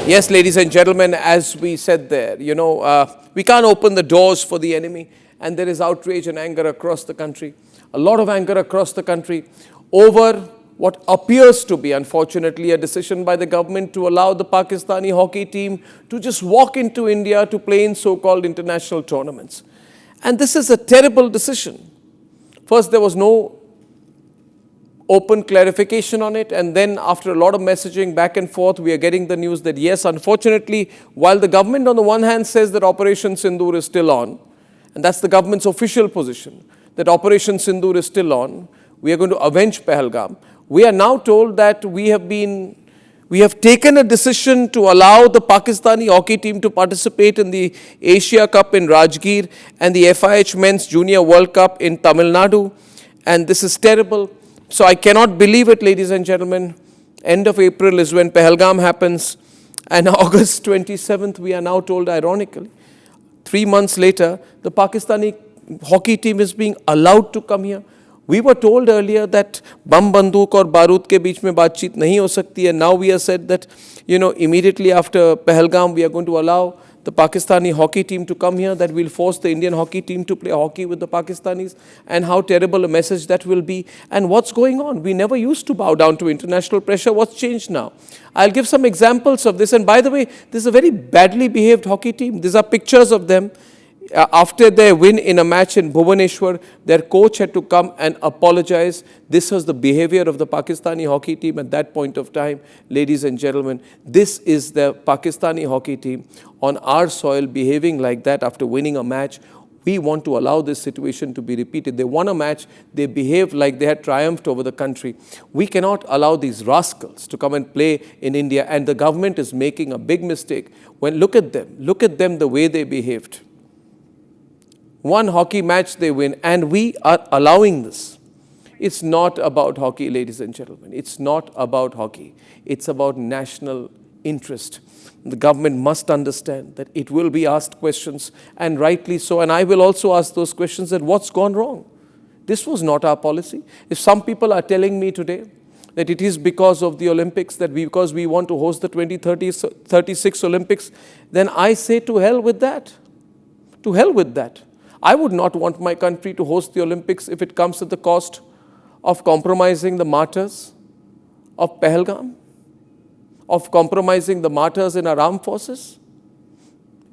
Yes, ladies and gentlemen, as we said there, we can't open the doors for the enemy, and there is outrage and anger across the country. A lot of anger across the country over what appears to be, unfortunately, a decision by the government to allow the Pakistani hockey team to just walk into India to play in so-called international tournaments. And this is a terrible decision. First, there was no open clarification on it, and then after a lot of messaging back and forth, we are getting the news that yes, unfortunately, while the government on the one hand says that Operation Sindoor is still on, and that's the government's official position, that Operation Sindoor is still on, we are going to avenge Pahalgam. We are now told that we have taken a decision to allow the Pakistani hockey team to participate in the Asia Cup in Rajgir and the FIH Men's Junior World Cup in Tamil Nadu, and this is terrible. So I cannot believe it, ladies and gentlemen. End of April is when Pahalgam happens, and August 27th, we are now told, ironically, 3 months later, the Pakistani hockey team is being allowed to come here. We were told earlier that bam banduk aur barud ke beech mein baatcheet nahi ho sakti, and now we are said that, immediately after Pahalgam, we are going to allow the Pakistani hockey team to come here, that will force the Indian hockey team to play hockey with the Pakistanis, and how terrible a message that will be. And what's going on? We never used to bow down to international pressure. What's changed now? I'll give some examples of this. And by the way, this is a very badly behaved hockey team. These are pictures of them. After their win in a match in Bhubaneswar, their coach had to come and apologize. This was the behavior of the Pakistani hockey team at that point of time. Ladies and gentlemen, this is the Pakistani hockey team on our soil behaving like that after winning a match. We want to allow this situation to be repeated. They won a match, they behaved like they had triumphed over the country. We cannot allow these rascals to come and play in India, and the government is making a big mistake. Look at them the way they behaved. One hockey match they win, and we are allowing this. It's not about hockey, ladies and gentlemen. It's not about hockey. It's about national interest. The government must understand that it will be asked questions, and rightly so. And I will also ask those questions, that what's gone wrong? This was not our policy. If some people are telling me today that it is because of the Olympics, because we want to host the 2036 Olympics, then I say to hell with that. To hell with that. I would not want my country to host the Olympics if it comes at the cost of compromising the martyrs of Pahalgam, of compromising the martyrs in our armed forces.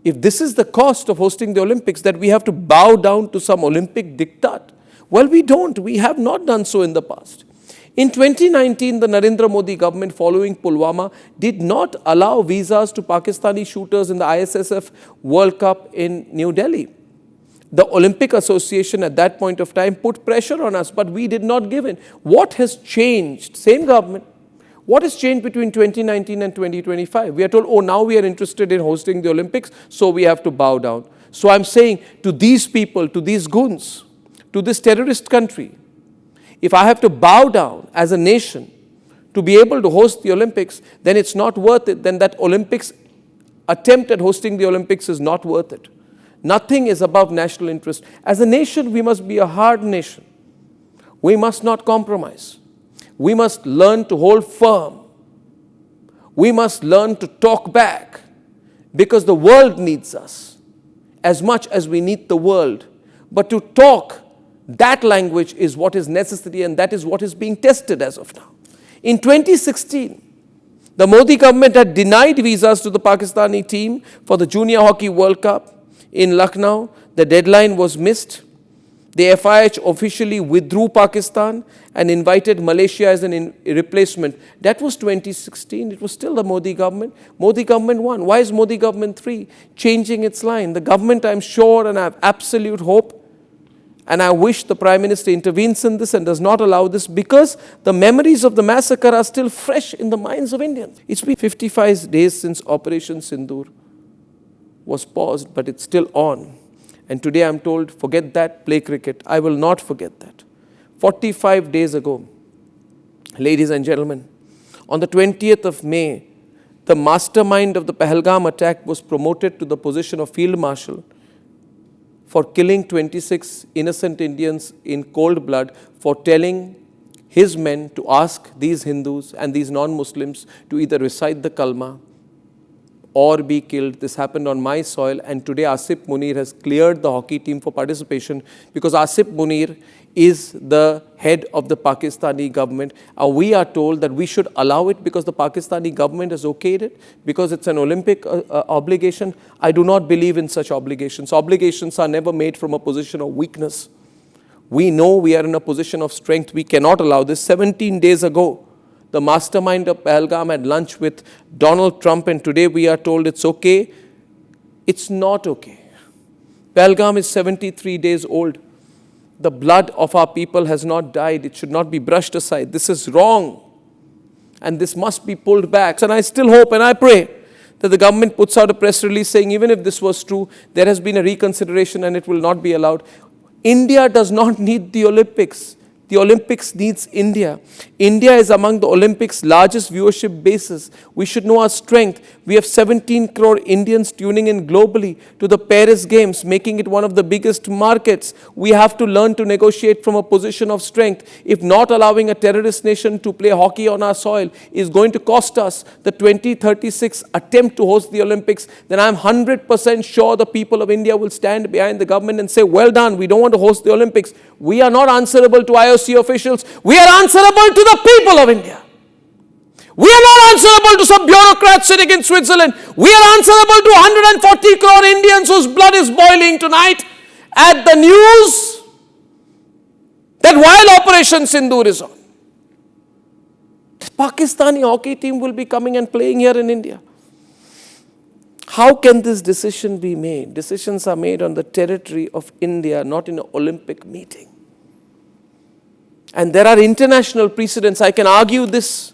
If this is the cost of hosting the Olympics, that we have to bow down to some Olympic diktat, well, we don't. We have not done so in the past. In 2019, the Narendra Modi government, following Pulwama, did not allow visas to Pakistani shooters in the ISSF World Cup in New Delhi. The Olympic Association at that point of time put pressure on us, but we did not give in. What has changed? Same government. What has changed between 2019 and 2025? We are told, oh, now we are interested in hosting the Olympics, so we have to bow down. So I'm saying to these people, to these goons, to this terrorist country, if I have to bow down as a nation to be able to host the Olympics, then it's not worth it. Then that Olympics attempt at hosting the Olympics is not worth it. Nothing is above national interest. As a nation, we must be a hard nation. We must not compromise. We must learn to hold firm. We must learn to talk back, because the world needs us as much as we need the world. But to talk, that language is what is necessary, and that is what is being tested as of now. In 2016, the Modi government had denied visas to the Pakistani team for the Junior Hockey World Cup in Lucknow. The deadline was missed. The FIH officially withdrew Pakistan and invited Malaysia as a replacement. That was 2016. It was still the Modi government. Modi government won. Why is Modi government 3 changing its line? The government, I'm sure, and I have absolute hope, and I wish the Prime Minister intervenes in this and does not allow this, because the memories of the massacre are still fresh in the minds of Indians. It's been 55 days since Operation Sindoor was paused, but it's still on. And today I'm told, forget that, play cricket. I will not forget that. 45 days ago, ladies and gentlemen, on the 20th of May, the mastermind of the Pahalgam attack was promoted to the position of Field Marshal for killing 26 innocent Indians in cold blood, for telling his men to ask these Hindus and these non-Muslims to either recite the Kalma or be killed. This happened on my soil, and today Asif Munir has cleared the hockey team for participation because Asif Munir is the head of the Pakistani government. We are told that we should allow it because the Pakistani government has okayed it, because it's an Olympic obligation. I do not believe in such obligations. Obligations are never made from a position of weakness. We know we are in a position of strength. We cannot allow this. 17 days ago, the mastermind of Pahalgam had lunch with Donald Trump, and today we are told it's okay. It's not okay. Pahalgam is 73 days old. The blood of our people has not died. It should not be brushed aside. This is wrong. And this must be pulled back. And I still hope and I pray that the government puts out a press release saying even if this was true, there has been a reconsideration and it will not be allowed. India does not need the Olympics. The Olympics needs India. India is among the Olympics' largest viewership bases. We should know our strength. We have 17 crore Indians tuning in globally to the Paris Games, making it one of the biggest markets. We have to learn to negotiate from a position of strength. If not allowing a terrorist nation to play hockey on our soil is going to cost us the 2036 attempt to host the Olympics, then I'm 100% sure the people of India will stand behind the government and say, well done, we don't want to host the Olympics. We are not answerable to IOC officials. We are answerable to the people of India. We are not answerable to some bureaucrats sitting in Switzerland. We are answerable to 140 crore Indians whose blood is boiling tonight at the news that while Operation Sindoor is on, the Pakistani hockey team will be coming and playing here in India. How can this decision be made? Decisions are made on the territory of India, not in an Olympic meeting. And there are international precedents. I can argue this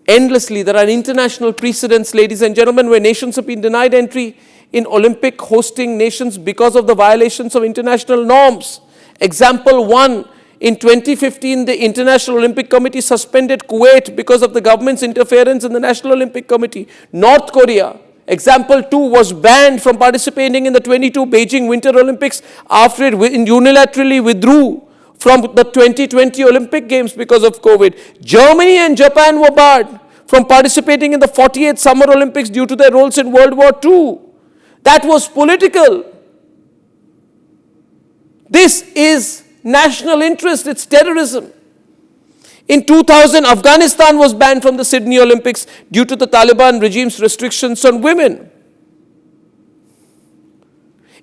endlessly. There are international precedents, ladies and gentlemen, where nations have been denied entry in Olympic hosting nations because of the violations of international norms. Example 1, in 2015, the International Olympic Committee suspended Kuwait because of the government's interference in the National Olympic Committee. North Korea, example 2, was banned from participating in the 22 Beijing Winter Olympics after it unilaterally withdrew from the 2020 Olympic Games because of COVID. Germany and Japan were barred from participating in the 48th Summer Olympics due to their roles in World War II. That was political. This is national interest. It's terrorism. In 2000, Afghanistan was banned from the Sydney Olympics due to the Taliban regime's restrictions on women.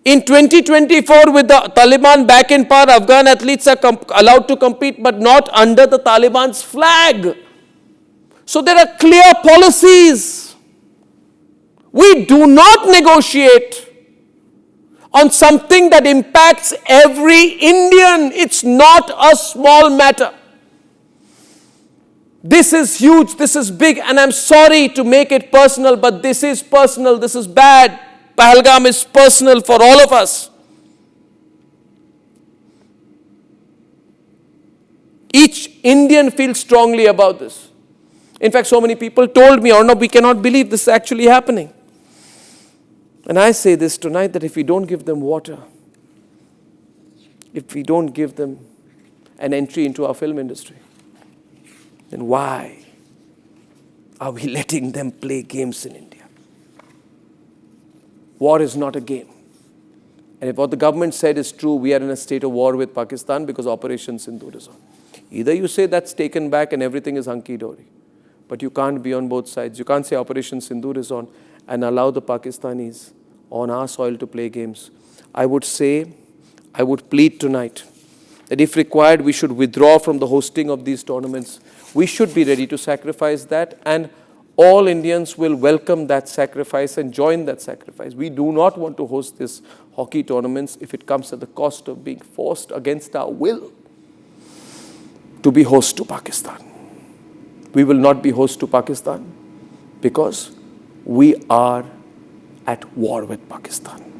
In 2024, with the Taliban back in power, Afghan athletes are allowed to compete, but not under the Taliban's flag. So there are clear policies. We do not negotiate on something that impacts every Indian. It's not a small matter. This is huge, this is big, and I'm sorry to make it personal, but this is personal, this is bad. Pahalgam is personal for all of us. Each Indian feels strongly about this. In fact, so many people told me, Arnab, we cannot believe this is actually happening. And I say this tonight, that if we don't give them water, if we don't give them an entry into our film industry, then why are we letting them play games in India? War is not a game. And if what the government said is true, we are in a state of war with Pakistan because Operation Sindoor is on. Either you say that's taken back and everything is hunky-dory, but you can't be on both sides. You can't say Operation Sindoor is on and allow the Pakistanis on our soil to play games. I would plead tonight that if required, we should withdraw from the hosting of these tournaments. We should be ready to sacrifice that, and all Indians will welcome that sacrifice and join that sacrifice. We do not want to host these hockey tournaments if it comes at the cost of being forced against our will to be host to Pakistan. We will not be host to Pakistan because we are at war with Pakistan.